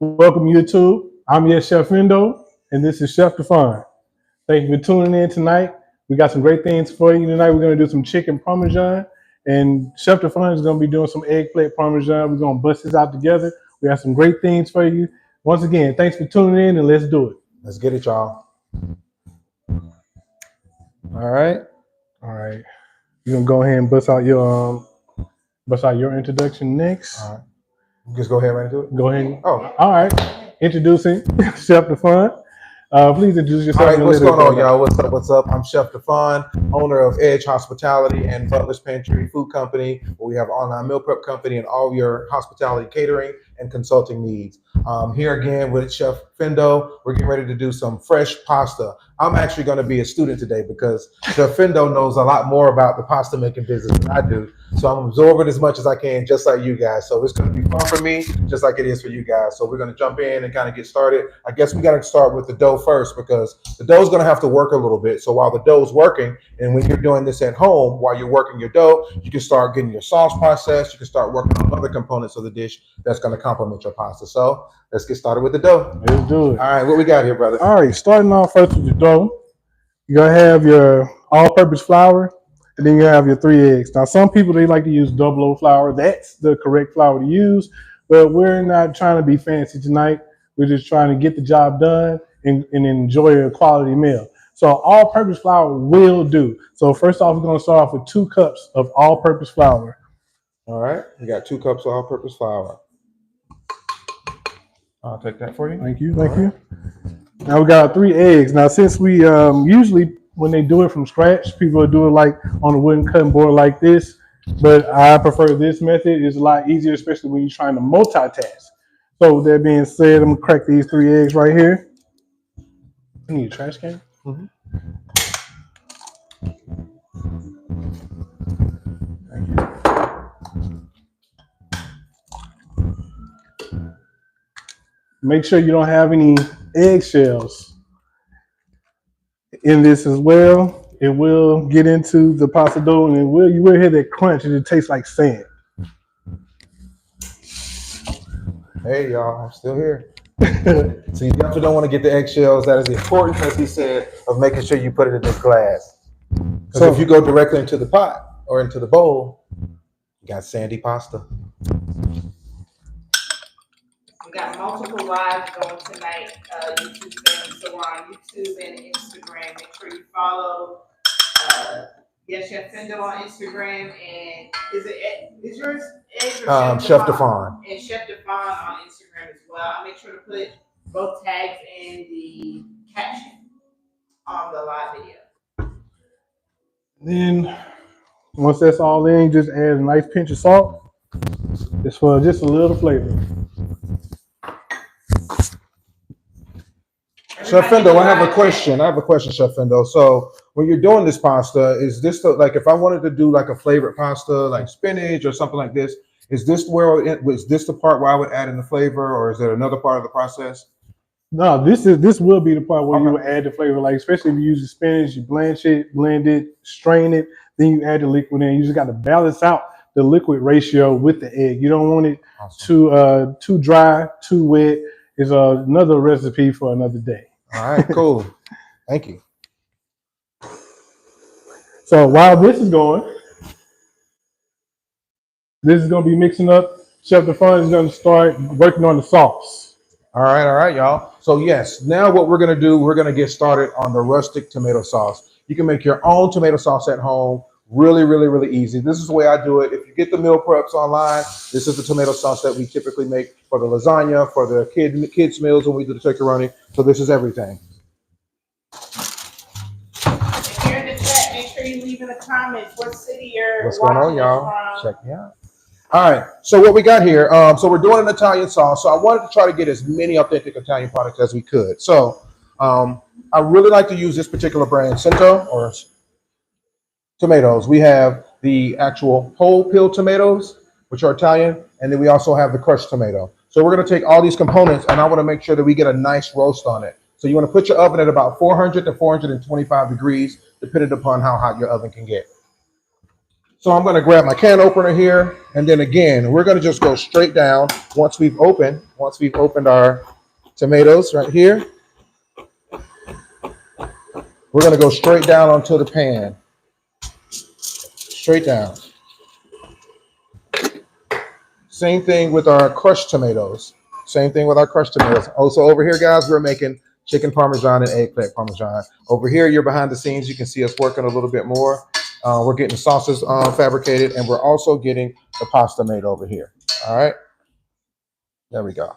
Welcome, YouTube. I'm your Chef Fendo, and this is Chef Dephon. Thank you for tuning in tonight. We got some great things for you tonight. We're going to do some chicken Parmesan, and Chef Dephon is going to be doing some eggplant Parmesan. We're going to bust this out together. We got some great things for you. Once again, thanks for tuning in, and let's do it. Let's get it, y'all. All right. All right. You're going to go ahead and bust out your introduction next. All right. Just go ahead right into it. Go ahead. Oh, all right. Introducing Chef Dephon. Please introduce yourself. All right, what's going on, y'all? What's up? What's up? I'm Chef Dephon, owner of Edge Hospitality and Butler's Pantry Food Company, where we have online meal prep company and all your hospitality catering and consulting needs. Here again with Chef Fendo. We're getting ready to do some fresh pasta. I'm actually going to be a student today because Chef Fendo knows a lot more about the pasta making business than I do. So I'm absorbing as much as I can, just like you guys. So it's going to be fun for me, just like it is for you guys. So we're going to jump in and kind of get started. I guess we got to start with the dough first because the dough is going to have to work a little bit. So while the dough is working, and when you're doing this at home, while you're working your dough, you can start getting your sauce processed. You can start working on other components of the dish that's going to complement your pasta. So let's get started with the dough. Let's do it. All right, what we got here, brother? All right, starting off first with the dough. You're going to have your all-purpose flour, and then you have your 3 eggs. Now, some people, they like to use double O flour. That's the correct flour to use, but we're not trying to be fancy tonight. We're just trying to get the job done and enjoy a quality meal. So all-purpose flour will do. So first off, we're going to start off with 2 cups of all-purpose flour. All right, we got 2 cups of all-purpose flour. I'll take that for you. Thank you. Thank you. Now we got 3 eggs. Now, since we usually when they do it from scratch, people do it like on a wooden cutting board like this. But I prefer this method. It's a lot easier, especially when you're trying to multitask. So with that being said, I'm gonna crack these 3 eggs right here. I need a trash can. Mm-hmm. Thank you. Make sure you don't have any eggshells in this as well. It will get into the pasta dough, and you will hear that crunch, and it tastes like sand. Hey, y'all, I'm still here. So you definitely don't want to get the eggshells. That is important, as he said, of making sure you put it in this glass. Because if you go directly into the pot or into the bowl, you got sandy pasta. We got multiple lives going tonight. YouTube fans, so we're on YouTube and Instagram. Make sure you follow Chef Fendo on Instagram, and is yours Chef Dephon. And Chef Dephon on Instagram as well. I'll make sure to put both tags in the caption on the live video. Then once that's all in, just add a nice pinch of salt. Just for just a little flavor. Chef Fendo, I have a question. Chef Fendo. So when you're doing this pasta, is this like if I wanted to do like a flavored pasta, like spinach or something like this, is this the part where I would add in the flavor, or is there another part of the process? No, this will be the part where you would add the flavor, like especially if you use the spinach, you blanch it, blend it, strain it, then you add the liquid in. You just got to balance out the liquid ratio with the egg. You don't want it too dry, too wet. It's another recipe for another day. All right, cool. Thank you. So while this is going, this is going to be mixing up. Chef Dephon is going to start working on the sauce. All right, y'all. So yes, now what we're going to do, we're going to get started on the rustic tomato sauce. You can make your own tomato sauce at home. Really, really, really easy. This is the way I do it. If you get the meal preps online, this is the tomato sauce that we typically make for the lasagna, for the kids' meals when we do the turkey. So this is everything. If you're in the chat, make sure you leave in the comments what city you're What's going on, watching y'all? from. Check me out. All right, so what we got here, so we're doing an Italian sauce. So I wanted to try to get as many authentic Italian products as we could. So I really like to use this particular brand, Cento, or tomatoes. We have the actual whole peel tomatoes, which are Italian, and then we also have the crushed tomato. So we're going to take all these components, and I want to make sure that we get a nice roast on it. So you want to put your oven at about 400 to 425 degrees, depending upon how hot your oven can get. So I'm going to grab my can opener here, and then again, we're going to just go straight down once we've opened our tomatoes right here. We're going to go straight down onto the pan. Straight down. Same thing with our crushed tomatoes. Also over here, guys, we're making chicken Parmesan and eggplant Parmesan. Over here, you're behind the scenes. You can see us working a little bit more. We're getting sauces fabricated, and we're also getting the pasta made over here. All right. There we go.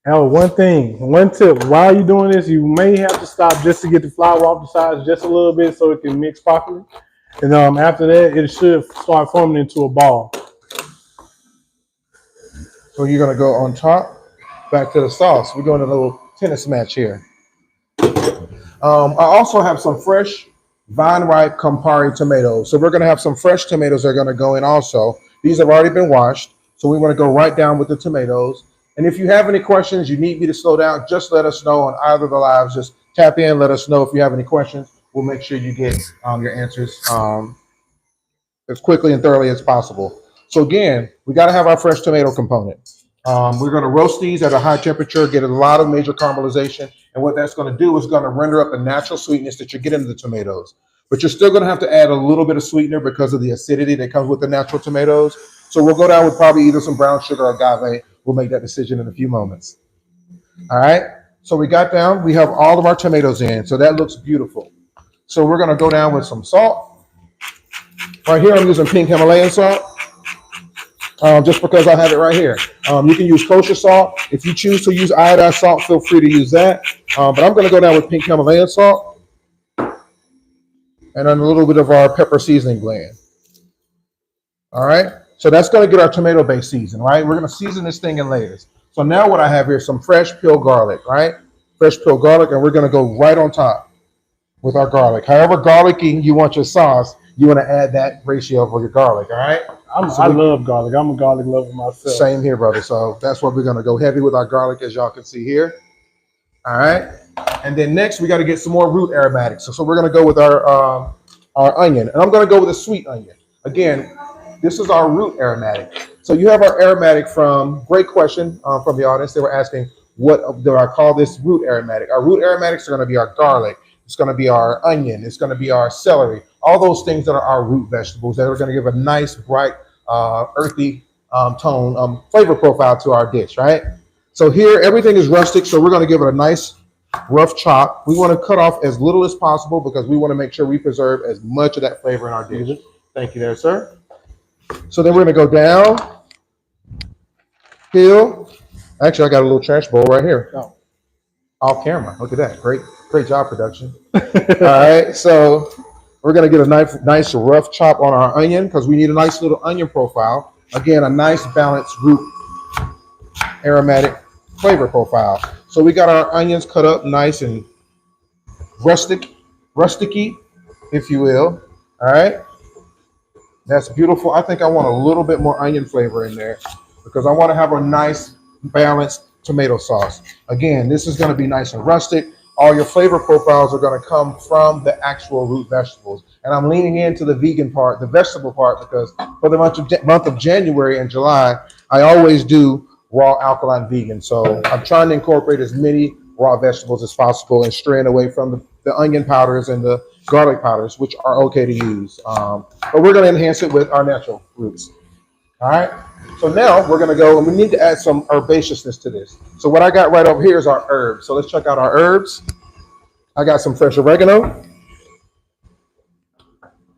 Now, one tip, while you're doing this, you may have to stop just to get the flour off the sides just a little bit so it can mix properly. And after that, it should start forming into a ball. So you're going to go on top, back to the sauce. We're doing a little tennis match here. I also have some fresh vine-ripe Campari tomatoes. So we're going to have some fresh tomatoes that are going to go in also. These have already been washed. So we want to go right down with the tomatoes. And if you have any questions, you need me to slow down, just let us know on either of the lives. Just tap in, let us know if you have any questions. We'll make sure you get your answers as quickly and thoroughly as possible. So again, we got to have our fresh tomato component. We're going to roast these at a high temperature, get a lot of major caramelization. And what that's going to do is going to render up the natural sweetness that you're getting in the tomatoes. But you're still going to have to add a little bit of sweetener because of the acidity that comes with the natural tomatoes. So we'll go down with probably either some brown sugar or agave. We'll make that decision in a few moments. All right. So we have all of our tomatoes in. So that looks beautiful. So we're going to go down with some salt. Right here, I'm using pink Himalayan salt. Just because I have it right here. You can use kosher salt. If you choose to use iodized salt, feel free to use that. But I'm going to go down with pink Himalayan salt. And then a little bit of our pepper seasoning blend. All right. So that's going to get our tomato base seasoned, right? We're going to season this thing in layers. So now what I have here is some fresh peeled garlic, right? Fresh peeled garlic, and we're going to go right on top with our garlic. However garlicky you want your sauce, you want to add that ratio for your garlic, all right? I love garlic. I'm a garlic lover myself. Same here, brother. So that's what we're going to go heavy with our garlic, as y'all can see here. All right. And then next, we got to get some more root aromatics. So we're going to go with our onion. And I'm going to go with a sweet onion. Again, this is our root aromatic. So you have our aromatic from, great question from the audience. They were asking, what do I call this root aromatic? Our root aromatics are going to be our garlic. It's going to be our onion. It's going to be our celery. All those things that are our root vegetables that are going to give a nice, bright, earthy tone, flavor profile to our dish, right? So here, everything is rustic, so we're going to give it a nice rough chop. We want to cut off as little as possible because we want to make sure we preserve as much of that flavor in our dish. Thank you there, sir. So then we're going to go down, peel. Actually, I got a little trash bowl right here. Oh, off camera. Look at that. Great job, production. All right, so we're going to get a nice rough chop on our onion because we need a nice little onion profile. Again, a nice balanced root aromatic flavor profile. So we got our onions cut up nice and rusticy, if you will. All right. That's beautiful. I think I want a little bit more onion flavor in there because I want to have a nice balanced tomato sauce. Again, this is going to be nice and rustic. All your flavor profiles are going to come from the actual root vegetables. And I'm leaning into the vegan part, the vegetable part, because for the month of January and July, I always do raw alkaline vegan. So I'm trying to incorporate as many raw vegetables as possible and straying away from the onion powders and the garlic powders, which are okay to use. But we're going to enhance it with our natural roots. All right. So now we're going to go, and we need to add some herbaceousness to this. So what I got right over here is our herbs. So let's check out our herbs. I got some fresh oregano.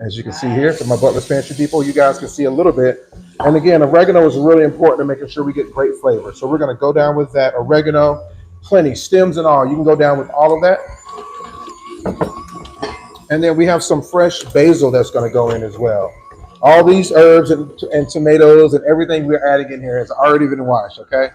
As you can see here, for my Butler's Pantry people, you guys can see a little bit. And again, oregano is really important to making sure we get great flavor. So we're going to go down with that oregano, plenty, stems and all. You can go down with all of that. And then we have some fresh basil that's going to go in as well. All these herbs and tomatoes and everything we're adding in here has already been washed, okay?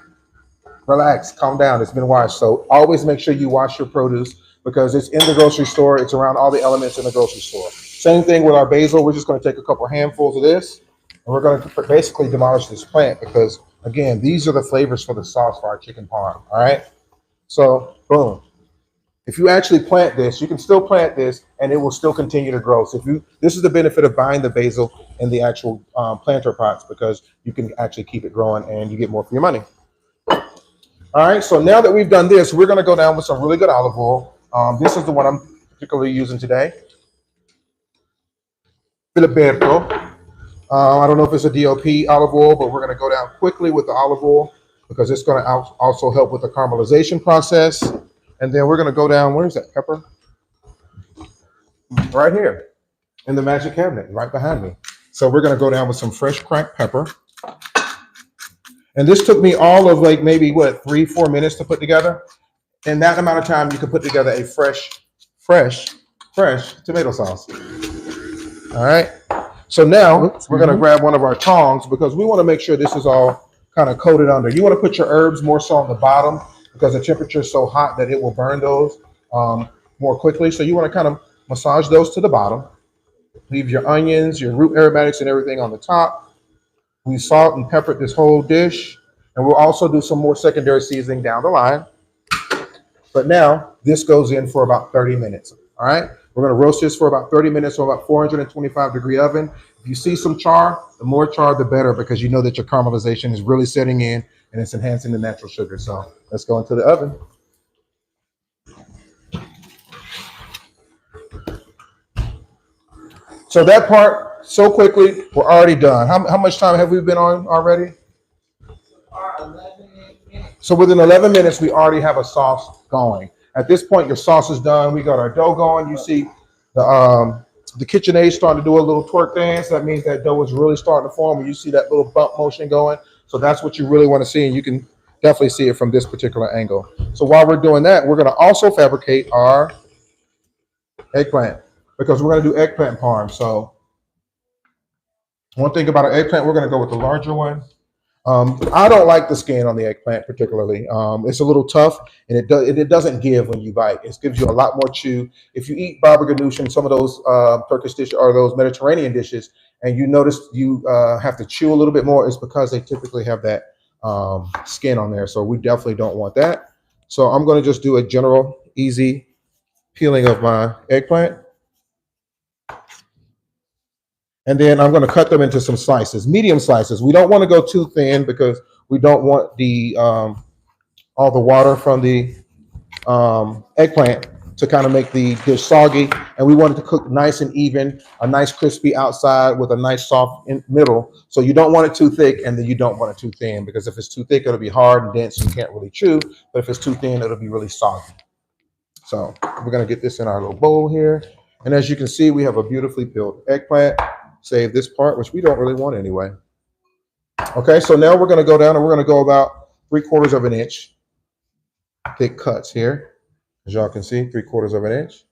Relax, calm down, it's been washed. So always make sure you wash your produce because it's in the grocery store. It's around all the elements in the grocery store. Same thing with our basil. We're just going to take a couple handfuls of this and we're going to basically demolish this plant because, again, these are the flavors for the sauce for our chicken parm, all right? So, boom. If you actually plant this, you can still plant this and it will still continue to grow. So this is the benefit of buying the basil in the actual planter pots because you can actually keep it growing and you get more for your money. All right, so now that we've done this, we're going to go down with some really good olive oil. This is the one I'm particularly using today. Filiberto. I don't know if it's a DOP olive oil, but we're going to go down quickly with the olive oil because it's going to also help with the caramelization process. And then we're going to go down, where's that pepper? Right here in the magic cabinet, right behind me. So we're going to go down with some fresh cracked pepper. And this took me all of like maybe, 3-4 minutes to put together. In that amount of time, you can put together a fresh tomato sauce. All right. So now we're going to grab one of our tongs because we want to make sure this is all kind of coated under. You want to put your herbs more so on the bottom because the temperature is so hot that it will burn those more quickly. So you want to kind of massage those to the bottom. Leave your onions, your root aromatics and everything on the top. We salt and peppered this whole dish. And we'll also do some more secondary seasoning down the line. But now this goes in for about 30 minutes. All right. We're going to roast this for about 30 minutes on about 425-degree oven. If you see some char, the more char, the better, because you know that your caramelization is really setting in and it's enhancing the natural sugar. So let's go into the oven. So that part, so quickly, we're already done. How much time have we been on already? 11 minutes. So within 11 minutes, we already have a sauce going. At this point, your sauce is done. We got our dough going. You see the KitchenAid starting to do a little twerk dance. That means that dough is really starting to form. When you see that little bump motion going. So that's what you really want to see. And you can definitely see it from this particular angle. So while we're doing that, we're going to also fabricate our eggplant because we're going to do eggplant parm. So one thing about our eggplant, we're going to go with the larger one. I don't like the skin on the eggplant particularly. It's a little tough, and it doesn't give when you bite. It gives you a lot more chew. If you eat baba ganoush and some of those Turkish dishes or those Mediterranean dishes, and you notice you have to chew a little bit more, it's because they typically have that skin on there. So we definitely don't want that. So I'm going to just do a general, easy peeling of my eggplant. And then I'm going to cut them into some slices, medium slices. We don't want to go too thin because we don't want the all the water from the eggplant to kind of make the dish soggy. And we want it to cook nice and even, a nice crispy outside with a nice soft middle. So you don't want it too thick and then you don't want it too thin because if it's too thick, it'll be hard and dense. You can't really chew. But if it's too thin, it'll be really soggy. So we're going to get this in our little bowl here. And as you can see, we have a beautifully peeled eggplant. Save this part, which we don't really want anyway. Okay, so now we're going to go down and we're going to go about 3/4 of an inch thick cuts here. As y'all can see, 3/4 of an inch.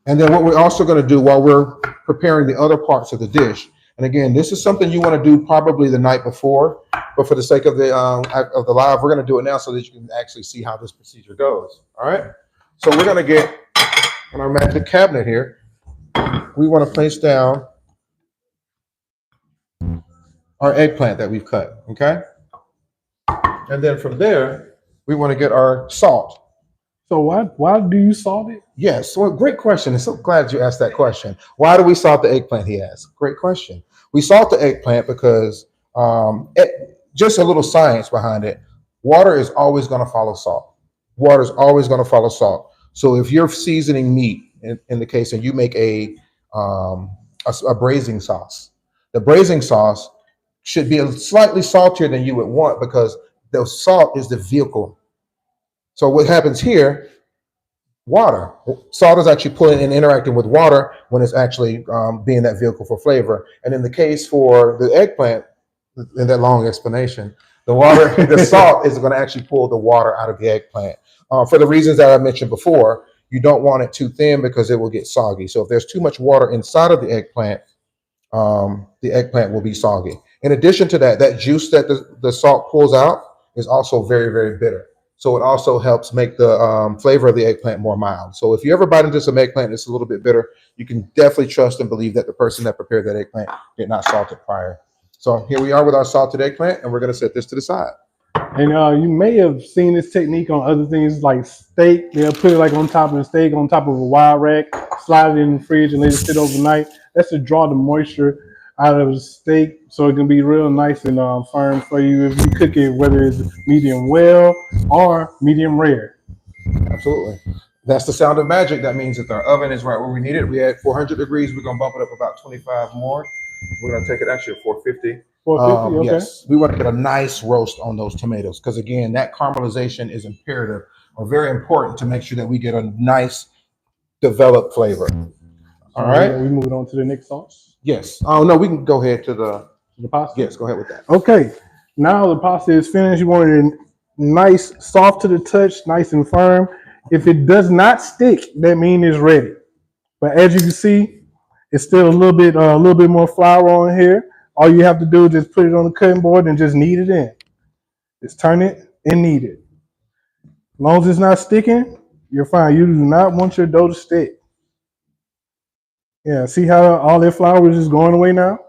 And then what we're also going to do while we're preparing the other parts of the dish, and again, this is something you want to do probably the night before, but for the sake of the live, we're going to do it now so that you can actually see how this procedure goes. All right, so we're going to get in our magic cabinet here. We want to place down our eggplant that we've cut, okay? And then from there, we want to get our salt. So why do you salt it? Yes, well, great question. I'm so glad you asked that question. Why do we salt the eggplant, he asked. Great question. We salt the eggplant because just a little science behind it. Water is always going to follow salt. Water is always going to follow salt. So if you're seasoning meat, in the case, and you make a braising sauce, the braising sauce should be slightly saltier than you would want because the salt is the vehicle. So what happens here, water. Salt is actually pulling and interacting with water when it's actually being that vehicle for flavor. And in the case for the eggplant, in that long explanation, the salt is going to actually pull the water out of the eggplant. For the reasons that I mentioned before, you don't want it too thin because it will get soggy. So if there's too much water inside of the eggplant will be soggy. In addition to that, that juice that the salt pulls out is also very, very bitter. So it also helps make the flavor of the eggplant more mild. So if you ever bite into some eggplant that's a little bit bitter, you can definitely trust and believe that the person that prepared that eggplant did not salt it prior. So here we are with our salted eggplant, and we're going to set this to the side. And you may have seen this technique on other things like steak. They'll put it like on top of the steak, on top of a wire rack, slide it in the fridge and let it sit overnight. That's to draw the moisture out of the steak, so it can be real nice and firm for you if you cook it, whether it's medium well or medium rare. Absolutely. That's the sound of magic. That means that our oven is right where we need it. We had 400 degrees. We're gonna bump it up about 25 more. We're gonna take it actually at 450. 450, okay. Yes, we want to get a nice roast on those tomatoes because again, that caramelization is imperative or very important to make sure that we get a nice developed flavor. All right. We move on to the next sauce. Yes. Oh no, we can go ahead to the pasta. Yes, go ahead with that. Okay. Now the pasta is finished. You want it nice, soft to the touch, nice and firm. If it does not stick, that means it's ready. But as you can see, it's still a little bit more flour on here. All you have to do is just put it on the cutting board and just knead it in. Just turn it and knead it. As long as it's not sticking, you're fine. You do not want your dough to stick. Yeah, see how all that flour is just going away now?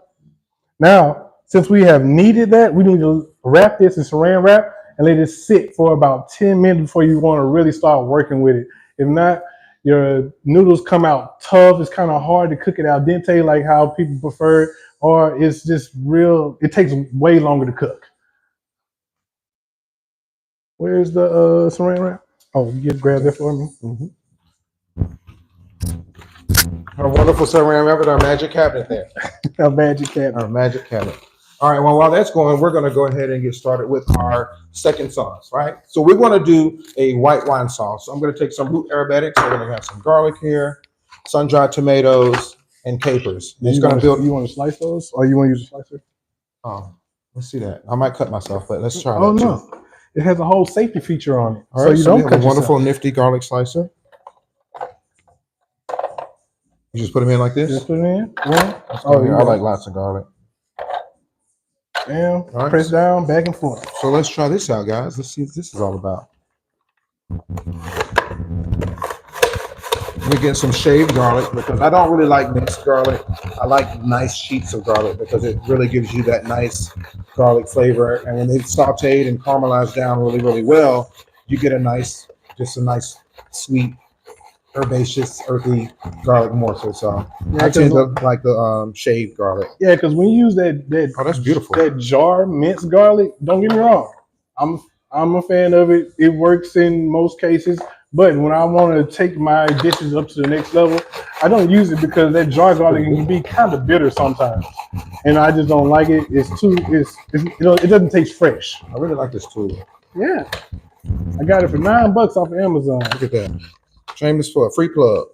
Now, since we have kneaded that, we need to wrap this in saran wrap and let it sit for about 10 minutes before you want to really start working with it. If not, your noodles come out tough. It's kind of hard to cook it al dente like how people prefer it, or it's just it takes way longer to cook. Where's the saran wrap? Oh, you just grab that for me? Mm-hmm. Our wonderful saran wrap with our magic cabinet there. Our magic cabinet. Our magic cabinet. All right, well, while that's going, we're going to go ahead and get started with our second sauce, right? So we're going to do a white wine sauce. So I'm going to take some root aromatics. We're going to have some garlic here, sun-dried tomatoes, and capers. It's going to build. You want to slice those, or you want to use a slicer? Oh, let's see that. I might cut myself, but let's try that. Oh no, it has a whole safety feature on it, all right, so you don't have cut a wonderful, yourself. nifty garlic slicer. You just put them in like this? Just put it in. Oh, yeah. I like lots of garlic. Bam, right. Press down, back and forth. So let's try this out, guys. Let's see what this is all about. We get some shaved garlic because I don't really like minced garlic. I like nice sheets of garlic because it really gives you that nice garlic flavor. And when it's sauteed and caramelized down really, really well, you get a nice sweet, herbaceous, earthy garlic morsel. So yeah, I tend to like the shaved garlic. Yeah, because when you use that oh, that's beautiful. That jar minced garlic, don't get me wrong. I'm a fan of it. It works in most cases. But when I want to take my dishes up to the next level, I don't use it because that jar garlic can be kind of bitter sometimes, and I just don't like it. It's it doesn't taste fresh. I really like this tool. Yeah, I got it for $9 off of Amazon. Look at that. Shameless for a free plug.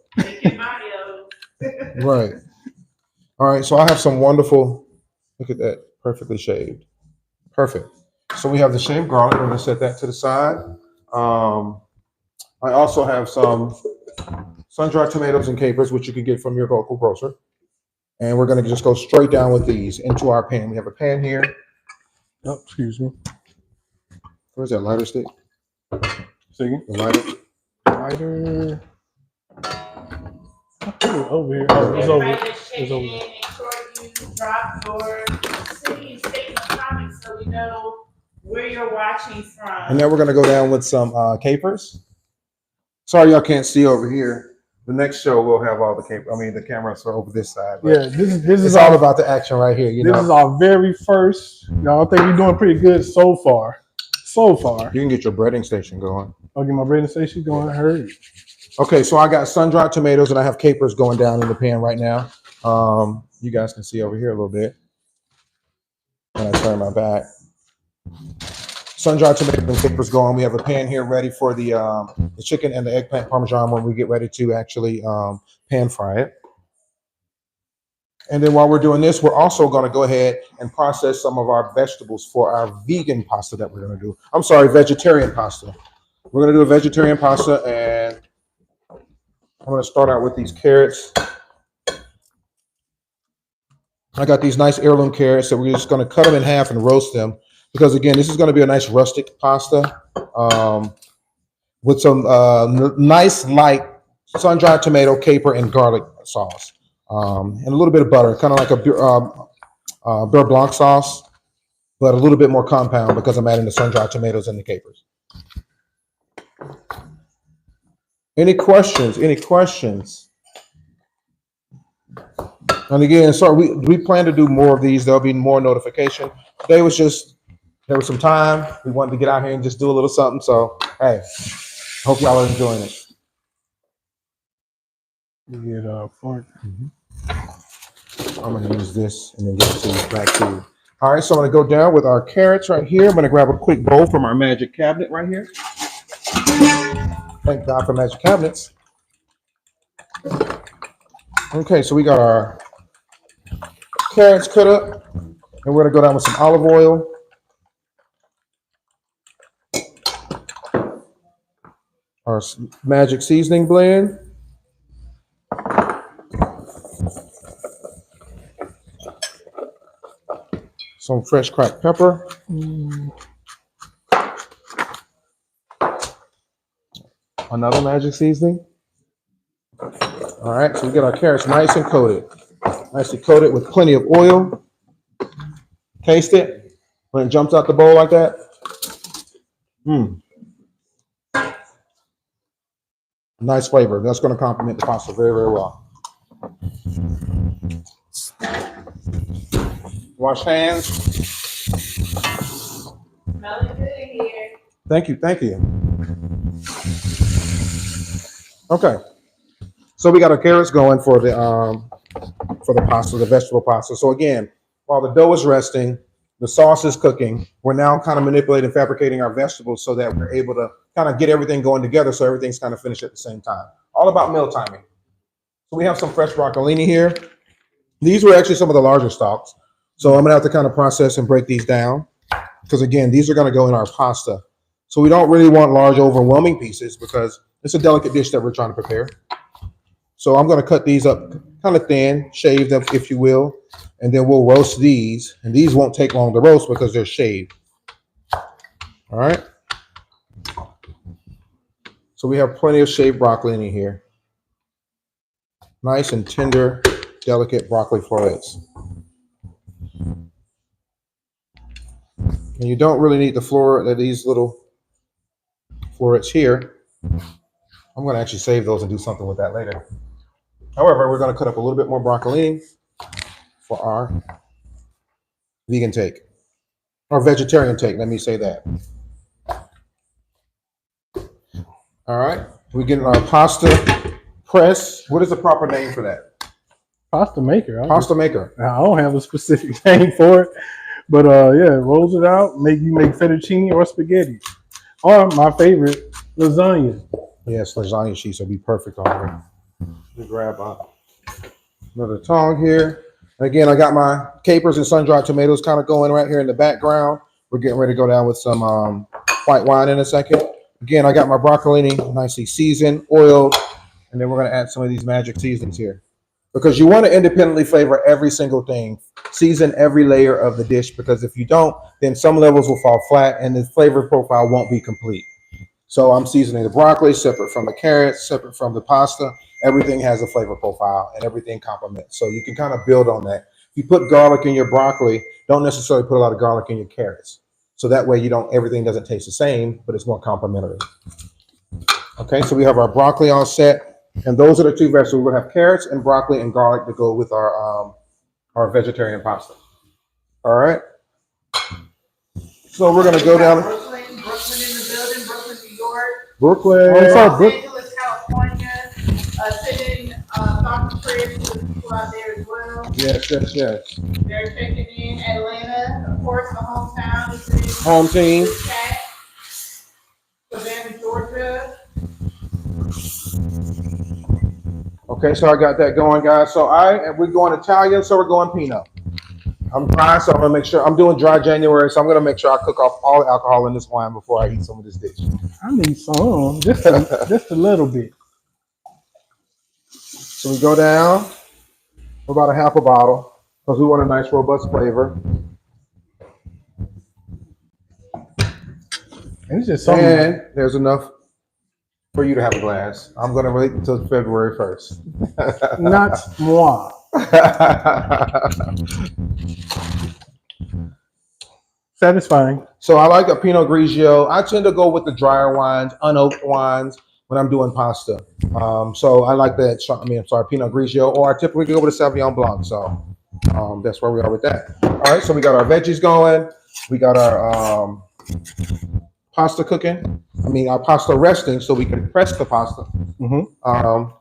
Right. All right. So I have some wonderful. Look at that. Perfectly shaved. Perfect. So we have the shaved garlic. We're going to set that to the side. I also have some sun-dried tomatoes and capers, which you can get from your local grocer. And we're going to just go straight down with these into our pan. We have a pan here. Oh, excuse me. Where's that lighter stick? See? The lighter. Lighter. I put it over here. Oh, it's over. It's over there. Make sure you drop your city and state in the comments so we know where you're watching from. And then we're going to go down with some capers. Sorry, y'all can't see over here. The next show we'll have all the the cameras are over this side. Yeah, this is all about the action right here. This is our very first. Y'all think we're doing pretty good so far. So far. You can get your breading station going. I'll get my breading station going. I heard. Okay, so I got sun-dried tomatoes and I have capers going down in the pan right now. You guys can see over here a little bit when I turn my back. Sun-dried tomatoes and capers going. We have a pan here ready for the chicken and the eggplant Parmesan when we get ready to actually pan fry it. And then while we're doing this, we're also going to go ahead and process some of our vegetables for our vegan pasta that we're going to do. I'm sorry, vegetarian pasta. We're going to do a vegetarian pasta, and I'm going to start out with these carrots. I got these nice heirloom carrots, so we're just going to cut them in half and roast them. Because again, this is going to be a nice rustic pasta with some nice light sun-dried tomato, caper, and garlic sauce, and a little bit of butter, kind of like a beurre blanc sauce, but a little bit more compound because I'm adding the sun-dried tomatoes and the capers. Any questions? Any questions? And again, so we plan to do more of these. There'll be more notification. Today was just, there was some time. We wanted to get out here and just do a little something. So, hey, hope y'all are enjoying it. You get fork. I'm going to use this and then get it to you back to you. All right, so I'm going to go down with our carrots right here. I'm going to grab a quick bowl from our magic cabinet right here. Thank God for magic cabinets. Okay, so we got our carrots cut up, and we're going to go down with some olive oil. Our magic seasoning blend. Some fresh cracked pepper. Another magic seasoning. All right, so we get our carrots nice and coated. Nicely coated with plenty of oil. Taste it when it jumps out the bowl like that. Nice flavor. That's going to complement the pasta very, very well. Wash hands. Smelling good here. Thank you, thank you. Okay, so we got our carrots going for the pasta, the vegetable pasta. So again, while the dough is resting, the sauce is cooking. We're now kind of manipulating, fabricating our vegetables so that we're able to kind of get everything going together, so everything's kind of finished at the same time. All about meal timing. So we have some fresh broccolini here. These were actually some of the larger stalks. So I'm gonna have to kind of process and break these down, because again, these are gonna go in our pasta. So we don't really want large, overwhelming pieces because it's a delicate dish that we're trying to prepare. So I'm gonna cut these up kind of thin, shaved up, if you will, and then we'll roast these. And these won't take long to roast because they're shaved. All right. So we have plenty of shaved broccoli in here. Nice and tender, delicate broccoli florets. And you don't really need these little florets here. I'm going to actually save those and do something with that later. However, we're going to cut up a little bit more broccoli for our vegan take, or vegetarian take. Let me say that. All right, we're getting our pasta press. What is the proper name for that? Pasta maker. Pasta maker. I don't have a specific name for it, but yeah, rolls it out. You make fettuccine or spaghetti, or my favorite, lasagna. Yes, lasagna sheets will be perfect on here. Let me grab another tong here. Again, I got my capers and sun-dried tomatoes kind of going right here in the background. We're getting ready to go down with some white wine in a second. Again, I got my broccolini nicely seasoned, oiled, and then we're going to add some of these magic seasonings here. Because you want to independently flavor every single thing. Season every layer of the dish, because if you don't, then some levels will fall flat and the flavor profile won't be complete. So I'm seasoning the broccoli separate from the carrots, separate from the pasta. Everything has a flavor profile and everything complements. So you can kind of build on that. If you put garlic in your broccoli, don't necessarily put a lot of garlic in your carrots. So that way everything doesn't taste the same, but it's more complementary. Okay, so we have our broccoli all set. And those are the two vegetables. We'll have carrots and broccoli and garlic to go with our vegetarian pasta. All right. So we're going to go down. Brooklyn in the building, Brooklyn, New York. Brooklyn. Los Angeles, California. Sending Dr. prayers to the people out there as well. Yes. They're checking in. Atlanta, of course, the hometown is in. Home team. Savannah, Georgia. Okay, so I got that going, guys. So we're going Italian, so we're going Pinot. I'm dry, so I'm gonna make sure I'm doing dry January, so I'm gonna make sure I cook off all the alcohol in this wine before I eat some of this dish. I need some, just a little bit. So we go down for about a half a bottle because we want a nice robust flavor. And it's just something. And there's enough for you to have a glass. I'm gonna wait until February 1st. Not moi. Satisfying. So I like a Pinot Grigio. I tend to go with the drier wines, unoaked wines. when I'm doing pasta. So I like that. Pinot Grigio, or I typically go with a Sauvignon Blanc. So that's where we are with that. All right, so we got our veggies going. We got our pasta cooking. Our pasta resting so we can press the pasta. Mm-hmm.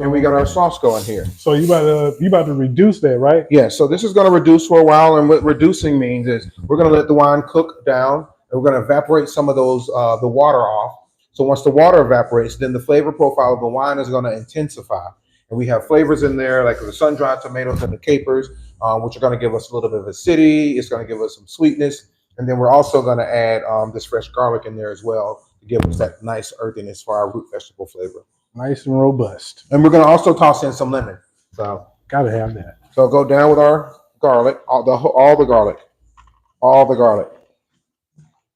And we got our sauce going here. So you about to reduce that, right? Yeah, so this is going to reduce for a while, and what reducing means is we're going to let the wine cook down, and we're going to evaporate some of those the water off. So once the water evaporates, then the flavor profile of the wine is going to intensify, and we have flavors in there like the sun-dried tomatoes and the capers, which are going to give us a little bit of acidity. It's going to give us some sweetness, and then we're also going to add this fresh garlic in there as well to give us that nice earthiness for our root vegetable flavor. Nice and robust. And we're going to also toss in some lemon. So gotta have that. So go down with our garlic, all the garlic.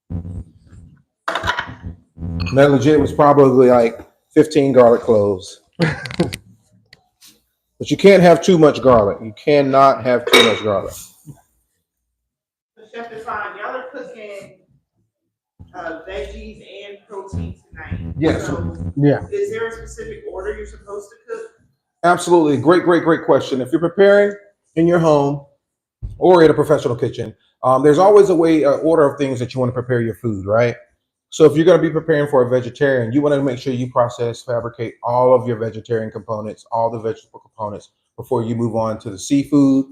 And that legit was probably like 15 garlic cloves. But you can't have too much garlic. You cannot have too much garlic. So Chef Dephon, y'all are cooking veggies and protein tonight. Yes. So Yeah. is there a specific order you're supposed to cook? Absolutely. Great question. If you're preparing in your home or in a professional kitchen, there's always order of things that you want to prepare your food, right? So if you're going to be preparing for a vegetarian, you want to make sure you fabricate all of your vegetarian components, all the vegetable components before you move on to the seafood,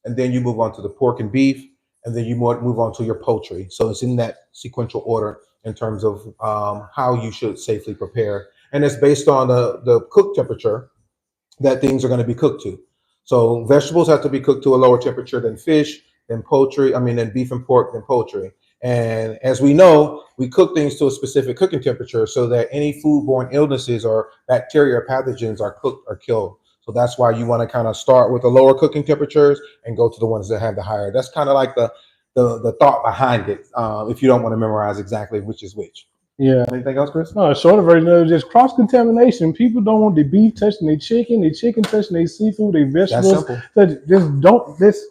and then you move on to the pork and beef, and then you move on to your poultry. So it's in that sequential order in terms of how you should safely prepare. And it's based on the cook temperature that things are going to be cooked to. So vegetables have to be cooked to a lower temperature than fish, than poultry, than beef and pork, than poultry. And as we know, we cook things to a specific cooking temperature so that any foodborne illnesses or bacteria or pathogens are cooked or killed. So that's why you want to kind of start with the lower cooking temperatures and go to the ones that have the higher. That's kind of like the thought behind it, if you don't want to memorize exactly which is which. Yeah. Anything else, Chris? No, shorter version of just cross contamination. People don't want the beef touching their chicken touching their seafood, their vegetables. Just don't. As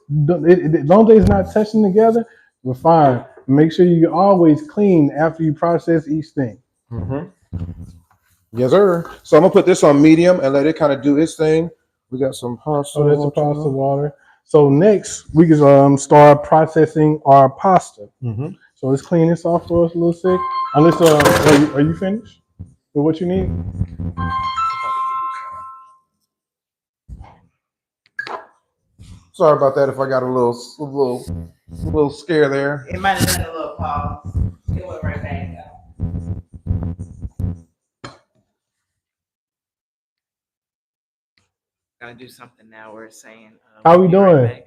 long as it's not touching together, we're fine. Make sure you always clean after you process each thing. Mm-hmm. Yes, sir. So I'm gonna put this on medium and let it kind of do its thing. We got some pasta. Oh, that's the pasta water. So next we can start processing our pasta. Mm-hmm. So let's clean this off for us a little sec. Unless are you finished with what you need? Sorry about that if I got a little scare there. It might have done a little pause. It went right back though. Gotta do something now where it's saying. How we doing?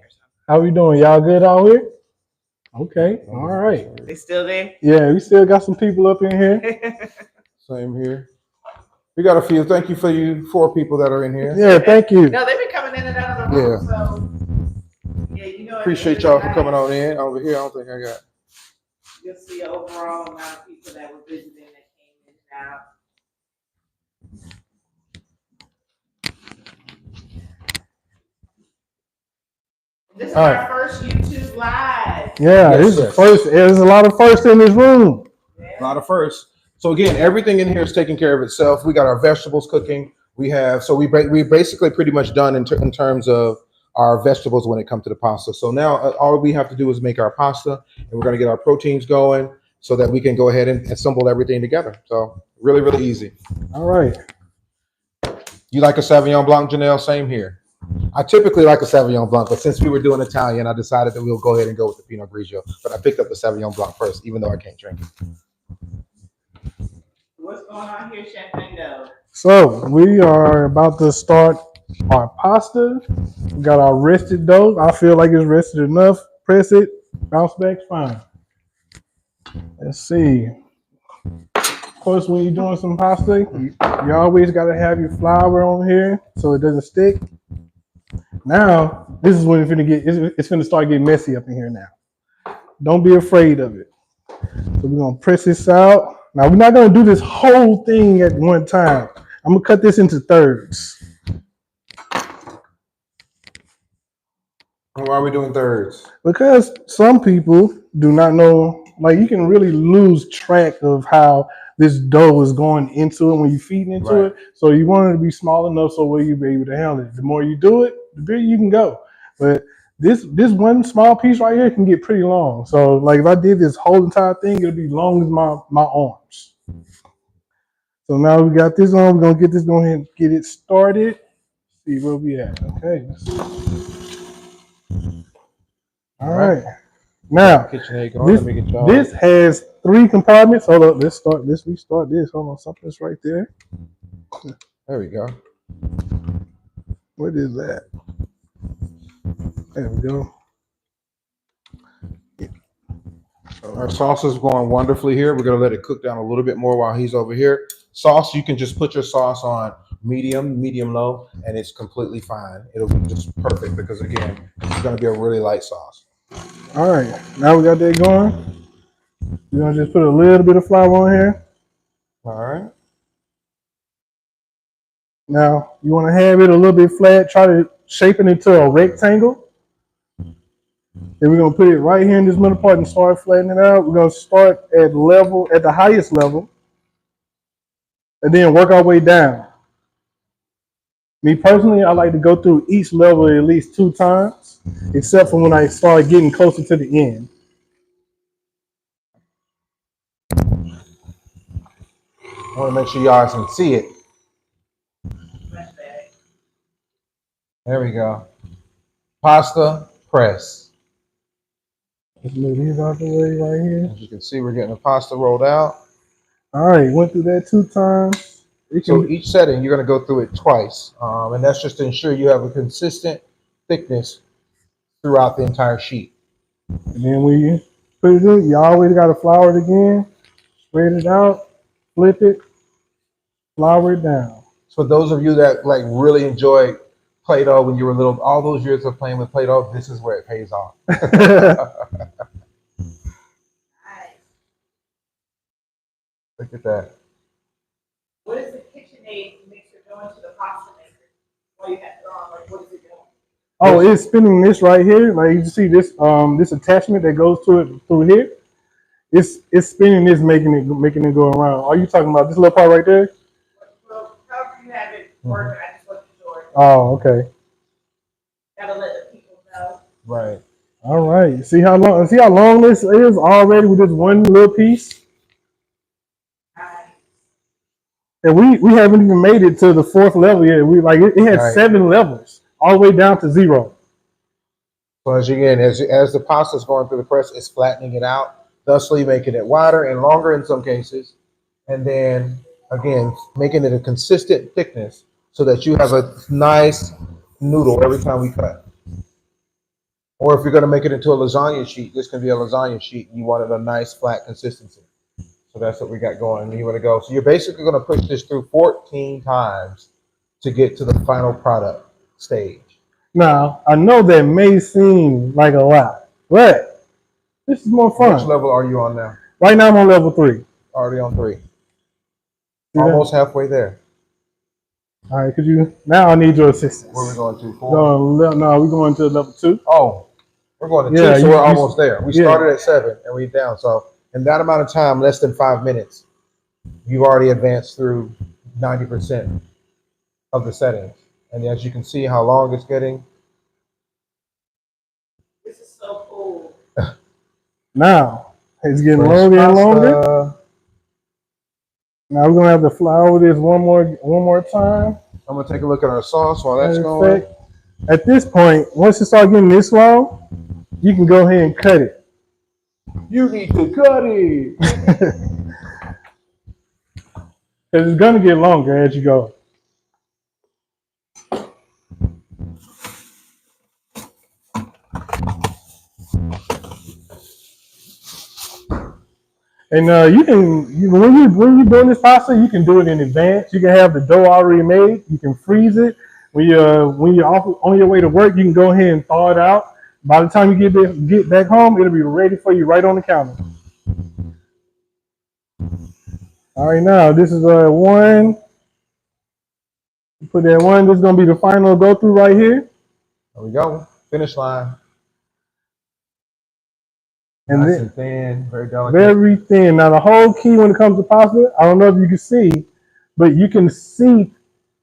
How we doing? Y'all good out here? Okay. All right. They still there? Yeah, we still got some people up in here. Same here. We got a few. Thank you for you 4 people that are in here. Yeah, thank you. No, they've been coming in and out of the room. So yeah, Appreciate y'all for coming on in. Over here, I don't think I got. You'll see an overall amount of people that were visiting that came in and out. This is our first YouTube live. Yeah, this is first. There's a lot of firsts in this room. A lot of firsts. So again, everything in here is taking care of itself. We got our vegetables cooking. We basically pretty much done in terms of our vegetables when it comes to the pasta. So now all we have to do is make our pasta, and we're going to get our proteins going so that we can go ahead and assemble everything together. So really, really easy. All right. You like a Sauvignon Blanc, Janelle? Same here. I typically like a Sauvignon Blanc, but since we were doing Italian, I decided that we'll go ahead and go with the Pinot Grigio. But I picked up the Sauvignon Blanc first, even though I can't drink it. What's going on here, Chef Fendo? So we are about to start our pasta. We got our rested dough. I feel like it's rested enough. Press it, bounce back, fine. Let's see. Of course, when you're doing some pasta, you always got to have your flour on here so it doesn't stick. Now, this is when it's gonna start getting messy up in here now. Don't be afraid of it. So we're gonna press this out. Now we're not gonna do this whole thing at one time. I'm gonna cut this into thirds. Why are we doing thirds? Because some people do not know like you can really lose track of how this dough is going into it when you're feeding into Right. it. So you want it to be small enough so where you be able to handle it. The more you do it, the bigger you can go. But this one small piece right here can get pretty long. So like if I did this whole entire thing, it'll be long as my arms. So now we got this on. We're gonna get this. Go ahead and get it started. See where we at. Okay. All right. Now KitchenAid going. this Let me get y'all. this has 3 compartments. Hold up. Let's start this. Restart this. Hold on. Something's right there. There we go. What is that? There we go. Our sauce is going wonderfully here. We're gonna let it cook down a little bit more while he's over here. Sauce, you can just put your sauce on medium low, and it's completely fine. It'll be just perfect because again, it's gonna be a really light sauce. All right. Now we got that going. We're gonna just put a little bit of flour on here. All right. Now you want to have it a little bit flat. Try to shape it into a rectangle. Then we're gonna put it right here in this middle part and start flattening it out. We're gonna start at the highest level, and then work our way down. Me personally, I like to go through each level at least 2 times, except for when I start getting closer to the end. I want to make sure y'all can see it. There we go. Pasta press. Let's move these out the way right here. As you can see, we're getting the pasta rolled out. All right, went through that 2 times. So each setting, you're going to go through it twice. And that's just to ensure you have a consistent thickness throughout the entire sheet. And then when you put it in, you always got to flour it again, spread it out, flip it, flour it down. So those of you that like really enjoy Play-Doh when you were little, all those years of playing with Play-Doh, this is where it pays off. Look at that. What is the KitchenAid mixer doing to the pasta maker? What you have like what is it doing? Oh, it's spinning this right here. Like you can see this this attachment that goes to it through here. It's spinning this, making it go around. Are you talking about this little part right there? Well, however you have it working, I just want to show it. Oh, okay. Gotta let the people know. Right. All right. See how long this is already with this one little piece? And we haven't even made it to the 4th level yet. We like it had Right. 7 levels all the way down to 0. So as the pasta is going through the press, it's flattening it out, thusly making it wider and longer in some cases, and then again making it a consistent thickness so that you have a nice noodle every time we cut. Or if you're going to make it into a lasagna sheet, this can be a lasagna sheet. You wanted a nice flat consistency. So that's what we got going. You want to go. So you're basically going to push this through 14 times to get to the final product stage. Now I know that may seem like a lot, but this is more fun. Which level are you on now? Right now I'm on level 3. Already on 3. See Almost halfway there. All right, now I need your assistance. Where are we going to? 4? No, we're going to level 2. Oh, we're going to 2, so we're almost there. We started at 7 and we're down. So in that amount of time, less than 5 minutes, you've already advanced through 90% of the settings. And as you can see how long it's getting. This is so cool. Now it's getting longer and longer. Now we're gonna have to flour this one more time. I'm gonna take a look at our sauce while that's going. At this point, once you start getting this long, you can go ahead and cut it. You need to cut it. Because it's gonna get longer as you go. And when you're doing this pasta, you can do it in advance. You can have the dough already made. You can freeze it. When you're on your way to work, you can go ahead and thaw it out. By the time you get back home, it'll be ready for you right on the counter. All right, now this is 1. Put that 1. This is gonna be the final go through right here. There we go. Finish line. And Nice then and thin, very delicate. very thin. Now the whole key when it comes to pasta, I don't know if you can see, but you can see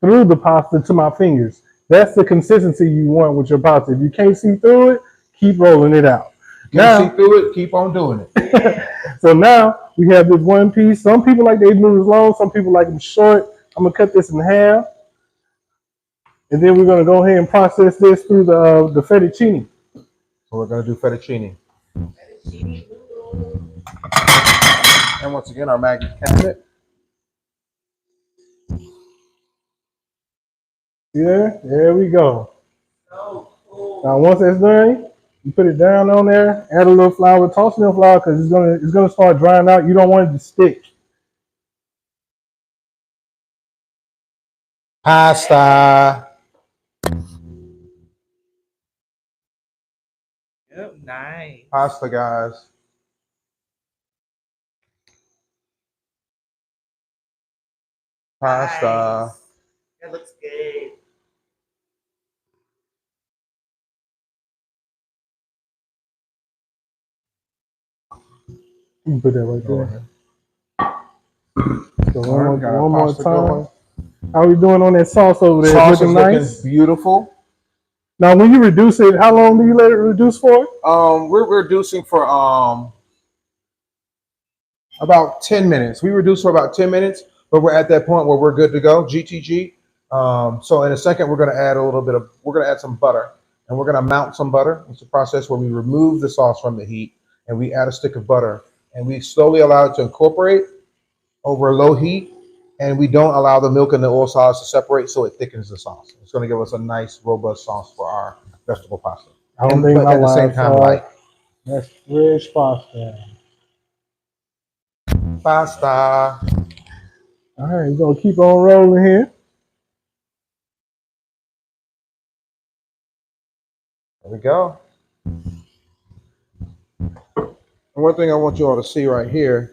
through the pasta to my fingers. That's the consistency you want with your pasta. If you can't see through it, keep rolling it out. Can't see Now, through it, keep on doing it. so now we have this one piece. Some people like their noodles long, some people like them short. I'm gonna cut this in half, and then we're gonna go ahead and process this through the fettuccine. So we're gonna do fettuccine. Fettuccine noodles. And once again, our Maggie cabinet. Yeah, there we go. So cool. Now once that's done, you put it down on there, add a little flour, toss it in flour because it's gonna start drying out. You don't want it to stick. Pasta. Yep, nice. Pasta, guys. Pasta. Nice. That looks good. You can put that right there. So All right, got our one more pasta time. going. How we doing on that sauce over there? Sauce Looking is nice. looking beautiful. Now, when you reduce it, how long do you let it reduce for? We're reducing for about 10 minutes. We reduce for about 10 minutes, but we're at that point where we're good to go. GTG. So in a second, we're gonna add some butter, and we're gonna mount some butter. It's a process where we remove the sauce from the heat and we add a stick of butter, and we slowly allow it to incorporate over low heat, and we don't allow the milk and the oil solids to separate, so it thickens the sauce. It's going to give us a nice, robust sauce for our vegetable pasta. I don't think But my at the same wife time, saw light. it. That's fresh pasta. Pasta. All right, we're gonna keep on rolling here. There we go. And one thing I want you all to see right here,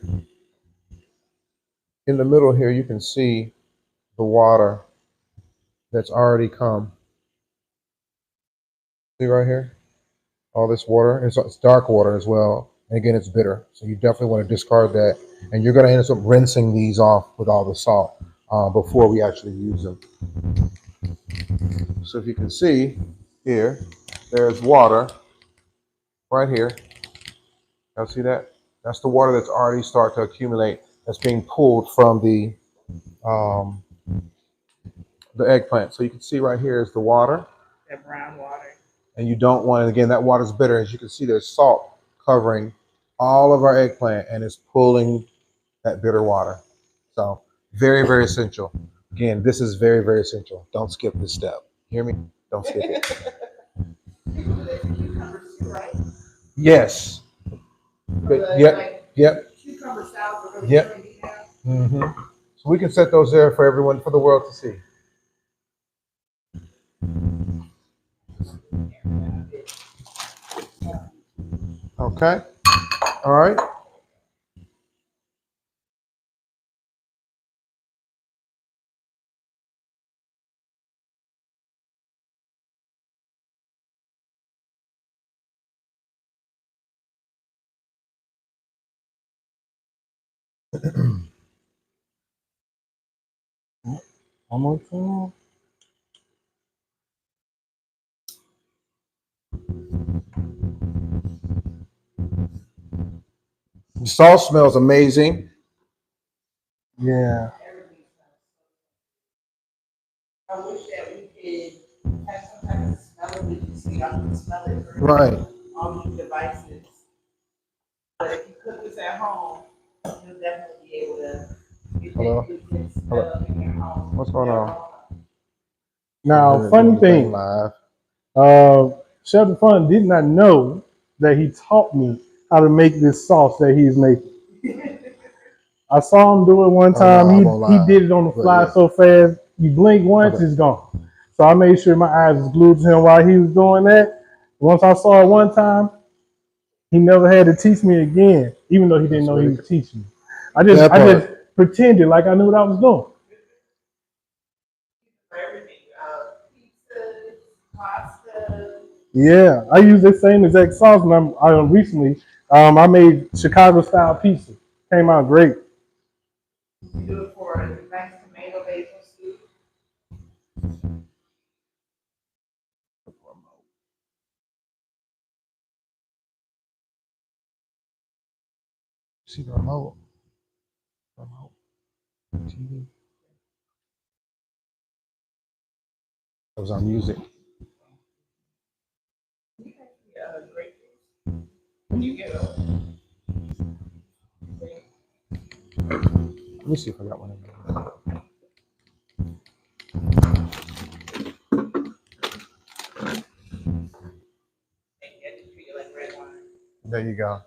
in the middle here, you can see the water that's already come. See right here? All this water. It's dark water as well. And again, it's bitter. So you definitely want to discard that. And you're going to end up rinsing these off with all the salt before we actually use them. So if you can see here, there's water right here. Y'all see that? That's the water that's already started to accumulate. That's being pulled from the eggplant. So you can see right here is the water. That brown water. And you don't want it, again, that water's bitter. As you can see, there's salt covering all of our eggplant, and it's pulling that bitter water. So very, very essential. Again, this is very, very essential. Don't skip this step. Hear me? Don't skip it. Right? Yes. But yep. Cucumber salad. Yep. So we can set those there for everyone, for the world to see. Okay. All right. One more time. The sauce smells amazing. Yeah. I wish that we could have some type of smell so y'all can smell it through Right. all these devices. But if you cook this at home, you'll definitely be able to get Hello? that good smell in your home. What's going on? Now, funny thing, Live. Chef Dephon did not know that he taught me how to make this sauce that he's making. I saw him do it one time. He did it on the fly so fast. You blink once, it's gone. So I made sure my eyes was glued to him while he was doing that. Once I saw it one time, he never had to teach me again, even though he didn't know he was teaching me. I just pretended like I knew what I was doing. For everything, pizzas, pasta. Yeah, I use the same exact sauce, and I recently I made Chicago style pizza. Came out great. We do it for a nice tomato basil soup. See the remote. Remote. TV. It was on music. Great. When you get a Let me see if I got one in there. There you go.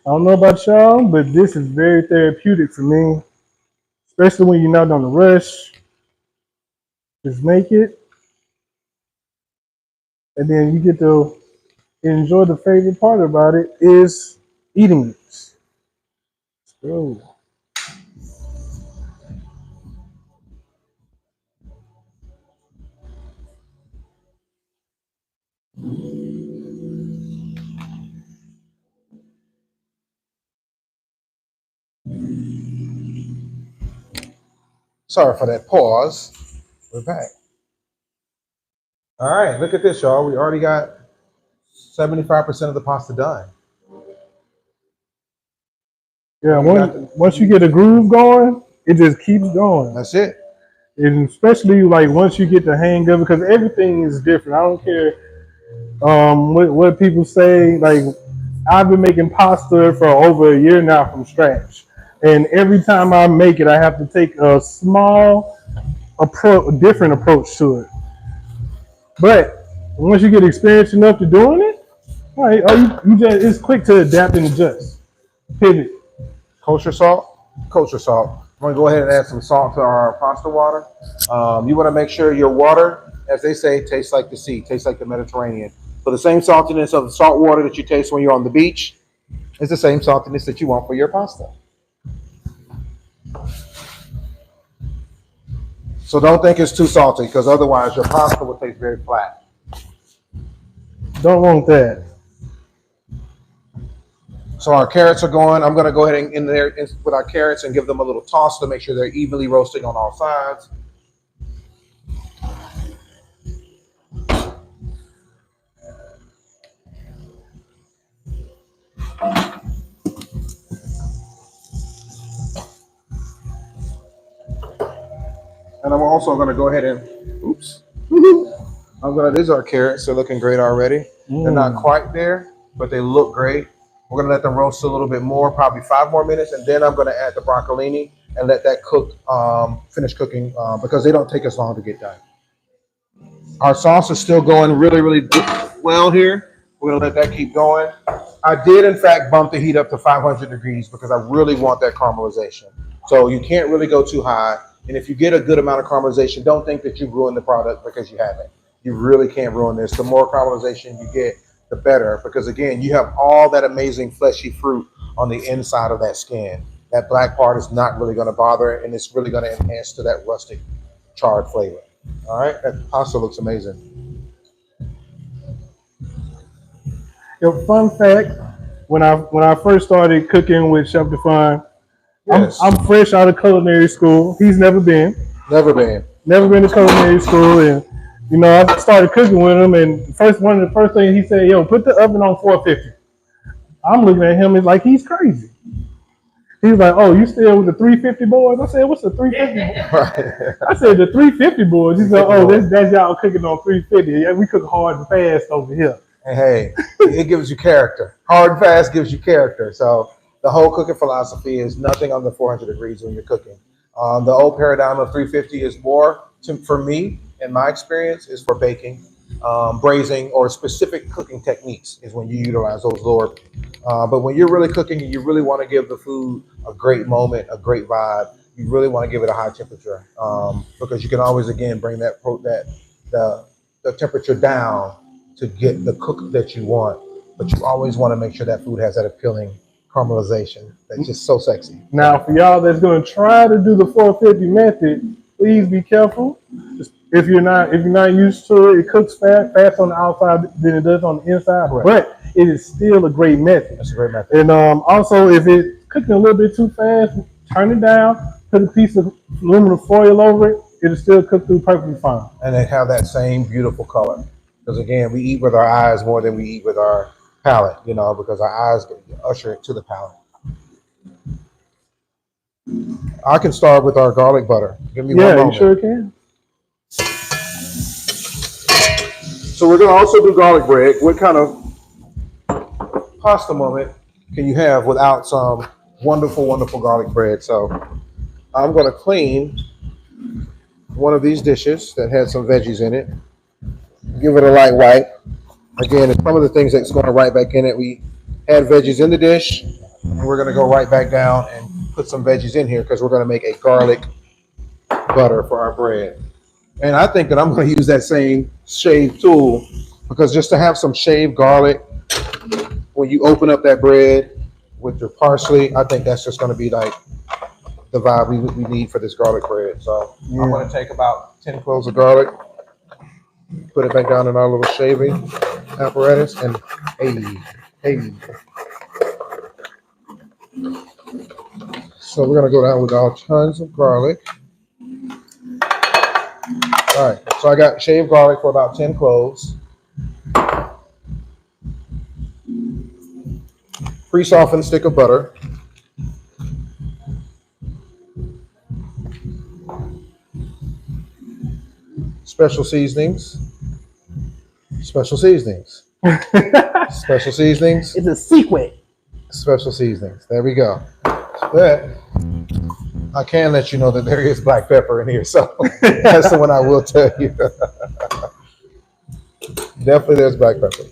I don't know about y'all, but this is very therapeutic for me, especially when you're not on the rush. Just make it, and then you get to enjoy the favorite part about it is eating it. So, Sorry for that pause. We're back. All right, look at this, y'all. We already got 75% of the pasta done. yeah, once you get a groove going, it just keeps going. That's it. And especially like once you get the hang of it, because everything is different. I don't care what people say. Like I've been making pasta for over a year now from scratch, and every time I make it, I have to take a small different approach to it. But once you get experience enough to doing it, right, you just it's quick to adapt and adjust, pivot. Kosher salt. Kosher salt. I'm gonna go ahead and add some salt to our pasta water. You want to make sure your water, as they say, tastes like the sea, tastes like the Mediterranean. So the same saltiness of the salt water that you taste when you're on the beach is the same saltiness that you want for your pasta. So don't think it's too salty, because otherwise your pasta will taste very flat. Don't want that. So our carrots are going. I'm going to go ahead and in there with our carrots and give them a little toss to make sure they're evenly roasting on all sides. And I'm also going to go ahead and, these are carrots. They're looking great already. They're not quite there, but they look great. We're going to let them roast a little bit more, probably 5 more minutes. And then I'm going to add the broccolini and let that cook, finish cooking, because they don't take as long to get done. Our sauce is still going really, really well here. We're going to let that keep going. I did, in fact, bump the heat up to 500 degrees because I really want that caramelization. So you can't really go too high. And if you get a good amount of caramelization, don't think that you've ruined the product because you haven't. You really can't ruin this. The more caramelization you get, the better. Because, again, you have all that amazing fleshy fruit on the inside of that skin. That black part is not really going to bother it, and it's really going to enhance to that rustic, charred flavor. All right? That pasta looks amazing. Fun fact: when I first started cooking with Chef Dephon, Yes. I'm fresh out of culinary school. He's never been to culinary school, and I started cooking with him. And one of the first things he said, "Yo, put the oven on 450." I'm looking at him like he's crazy. He's like, "Oh, you still with the 350 boards?" I said, "What's the 350?" Right. I said, "The 350 boards." He said, "Oh, that's y'all cooking on 350. Yeah, we cook hard and fast over here." Hey, it gives you character. Hard and fast gives you character. So the whole cooking philosophy is nothing under 400 degrees when you're cooking. The old paradigm of 350 is more, for me, in my experience, is for baking, braising, or specific cooking techniques is when you utilize those lower. But when you're really cooking and you really want to give the food a great moment, a great vibe, you really want to give it a high temperature, because you can always, again, bring the temperature down to get the cook that you want, but you always want to make sure that food has that appealing caramelization. That's just so sexy. Now, for y'all that's going to try to do the 450 method, please be careful. If you're not used to it, it cooks fast on the outside than it does on the inside. Correct. But it is still a great method. That's a great method. And also, if it's cooking a little bit too fast, turn it down. Put a piece of aluminum foil over it. It'll still cook through perfectly fine. And they have that same beautiful color. Because again, we eat with our eyes more than we eat with our palate, you know, because our eyes usher it to the palate. I can start with our garlic butter. Give me one moment. Yeah, you sure can. So we're going to also do garlic bread. What kind of pasta moment can you have without some wonderful, wonderful garlic bread? So I'm going to clean one of these dishes that had some veggies in it. Give it a light wipe. Again, it's some of the things that's going right back in it. We had veggies in the dish, and we're going to go right back down and put some veggies in here because we're going to make a garlic butter for our bread. And I think that I'm going to use that same shave tool because just to have some shaved garlic when you open up that bread with your parsley, I think that's just going to be like the vibe we need for this garlic bread. So I'm going to take about 10 cloves of garlic, put it back down in our little shaving apparatus, and hey. So we're going to go down with all tons of garlic. All right, so I got shaved garlic for about 10 cloves. Pre-softened stick of butter. Special seasonings. Special seasonings. Special seasonings. It's a secret. Special seasonings. There we go. But I can let you know that there is black pepper in here, so that's the one I will tell you. Definitely there's black pepper.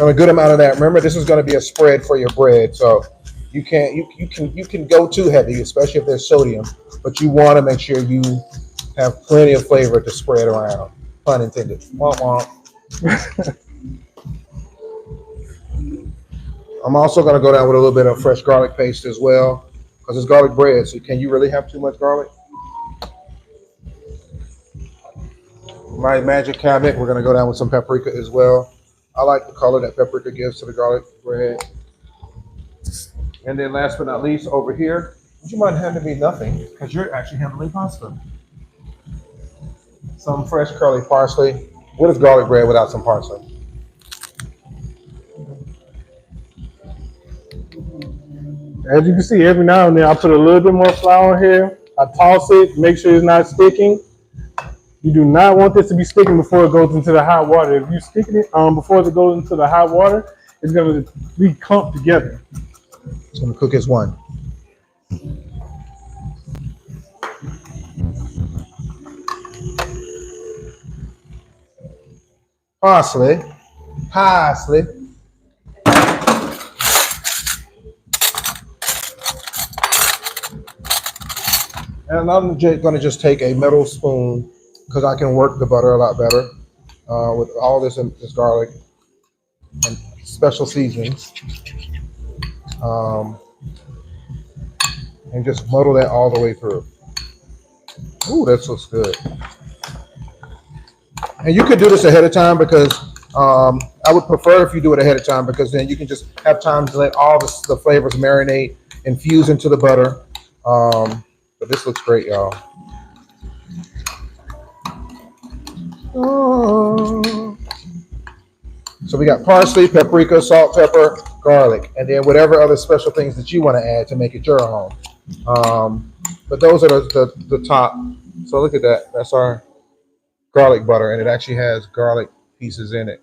And a good amount of that. Remember, this is going to be a spread for your bread, so you can go too heavy, especially if there's sodium, but you want to make sure you have plenty of flavor to spread around. Pun intended. Womp womp. I'm also going to go down with a little bit of fresh garlic paste as well, because it's garlic bread, so can you really have too much garlic? My magic cabinet, we're going to go down with some paprika as well. I like the color that paprika gives to the garlic bread. And then last but not least, over here, would you mind handing me nothing? Because you're actually handling pasta. Some fresh curly parsley. What is garlic bread without some parsley? As you can see, every now and then I put a little bit more flour here. I toss it, make sure it's not sticking. You do not want this to be sticking before it goes into the hot water. If you sticking it before it goes into the hot water, it's going to be clumped together. It's going to cook as one. Parsley. And I'm going to just take a metal spoon because I can work the butter a lot better with all this garlic and special seasonings. And just muddle that all the way through. Ooh, that looks good. And you could do this ahead of time because I would prefer if you do it ahead of time because then you can just have time to let all the flavors marinate and fuse into the butter. But this looks great, y'all. So we got parsley, paprika, salt, pepper, garlic, and then whatever other special things that you want to add to make it your own. But those are the top. So look at that. That's our garlic butter, and it actually has garlic pieces in it.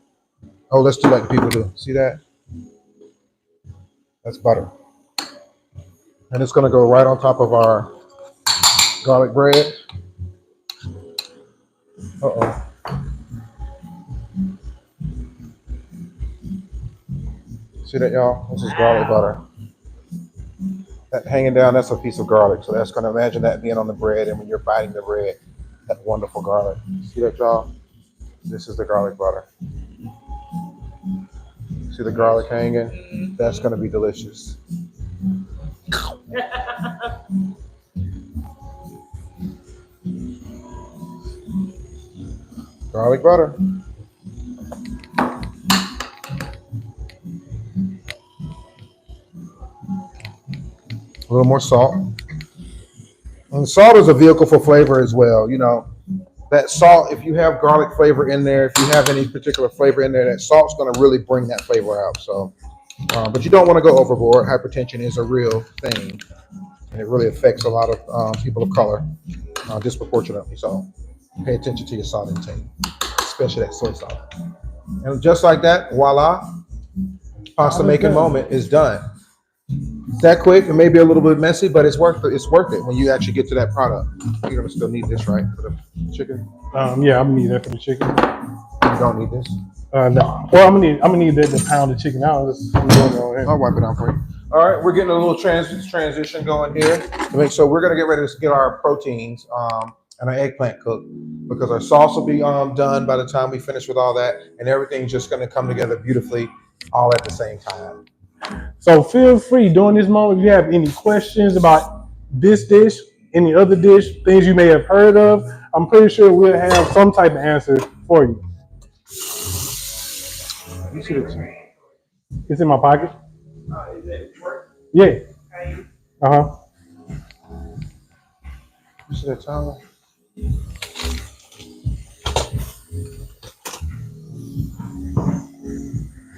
Oh, let's do like people do. See that? That's butter. And it's going to go right on top of our garlic bread. Uh-oh. See that, y'all? This is garlic butter. That hanging down, that's a piece of garlic. So that's going to imagine that being on the bread, and when you're biting the bread, that wonderful garlic. See that, y'all? This is the garlic butter. See the garlic hanging? That's going to be delicious. Garlic butter. A little more salt. And salt is a vehicle for flavor as well. You know, that salt, if you have garlic flavor in there, if you have any particular flavor in there, that salt's going to really bring that flavor out. So, but you don't want to go overboard. Hypertension is a real thing, and it really affects a lot of people of color disproportionately. So, pay attention to your salt intake, especially that soy salt. And just like that, voila, pasta making moment is done. That quick, it may be a little bit messy, but it's worth it. It's worth it when you actually get to that product. You're gonna still need this, right, for the chicken? Yeah, I'm gonna need that for the chicken. You don't need this. No. Well, I'm gonna need that to pound the chicken out. I'll wipe it out for you. All right, we're getting a little transition going here to make sure we're gonna get ready to get our proteins and our eggplant cooked, because our sauce will be done by the time we finish with all that, and everything's just gonna come together beautifully all at the same time. So feel free during this moment if you have any questions about this dish, any other dish, things you may have heard of. I'm pretty sure we'll have some type of answer for you. You see the It's in my pocket. Is it work? Yeah. Okay. You see that towel?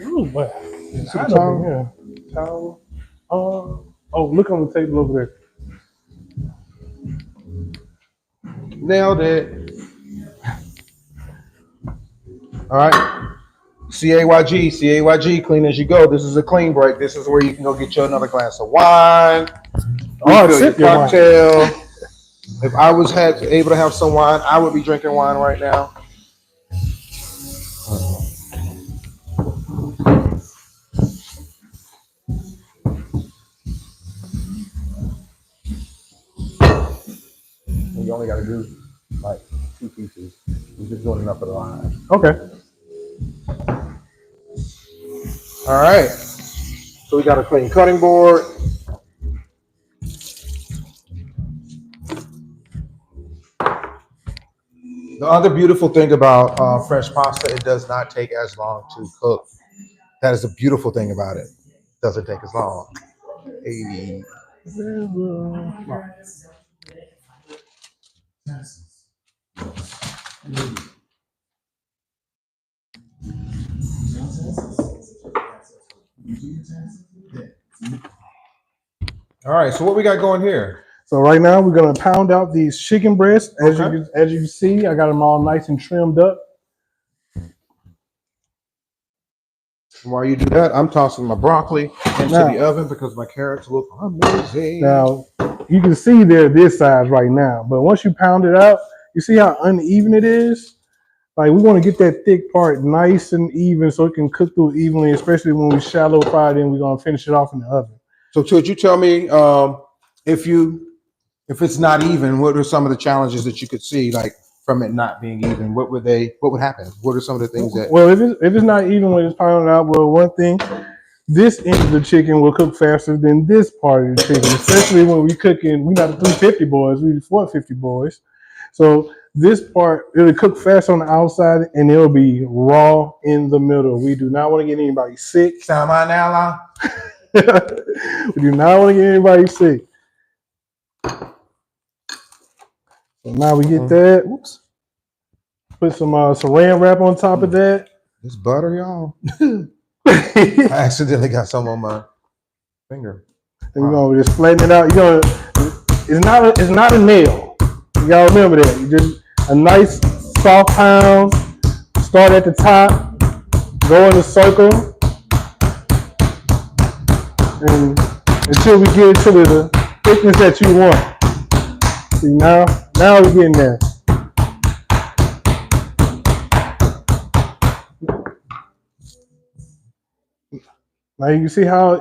Ooh, what? You see the towel? Yeah. Towel. Oh, look on the table over there. Nailed it. All right. CAYG, clean as you go. This is a clean break. This is where you can go get you another glass of wine. Refill your cocktail. Wine. If I was able to have some wine, I would be drinking wine right now. You only got to do like 2 pieces. You're just doing enough of the line. Okay. All right. So we got a clean cutting board. The other beautiful thing about fresh pasta, it does not take as long to cook. That is the beautiful thing about it. It doesn't take as long. Hey. All right, so what we got going here? So right now we're gonna pound out these chicken breasts. As you see, I got them all nice and trimmed up. While you do that, I'm tossing my broccoli into the oven because my carrots look amazing. Now, you can see they're this size right now, but once you pound it out, you see how uneven it is? Like, we want to get that thick part nice and even so it can cook through evenly, especially when we shallow fry it and we're going to finish it off in the oven. So could you tell me if it's not even, what are some of the challenges that you could see, like from it not being even? What would happen? What are some of the things that? Well, if it's not even when it's pounded out, well, one thing, this end of the chicken will cook faster than this part of the chicken, especially when we're not the 350 boys, we 450 boys. So this part, it'll cook fast on the outside and it'll be raw in the middle. We do not want to get anybody sick. Sound my now? We do not want to get anybody sick. So now we get that. Oops. Put some saran wrap on top of that. It's butter, y'all. I accidentally got some on my finger. And we're gonna just flatten it out. It's not a nail. You gotta remember that. You just a nice soft pound. Start at the top. Go in a circle. And until we get to the thickness that you want. See, now we're getting there. Now you can see how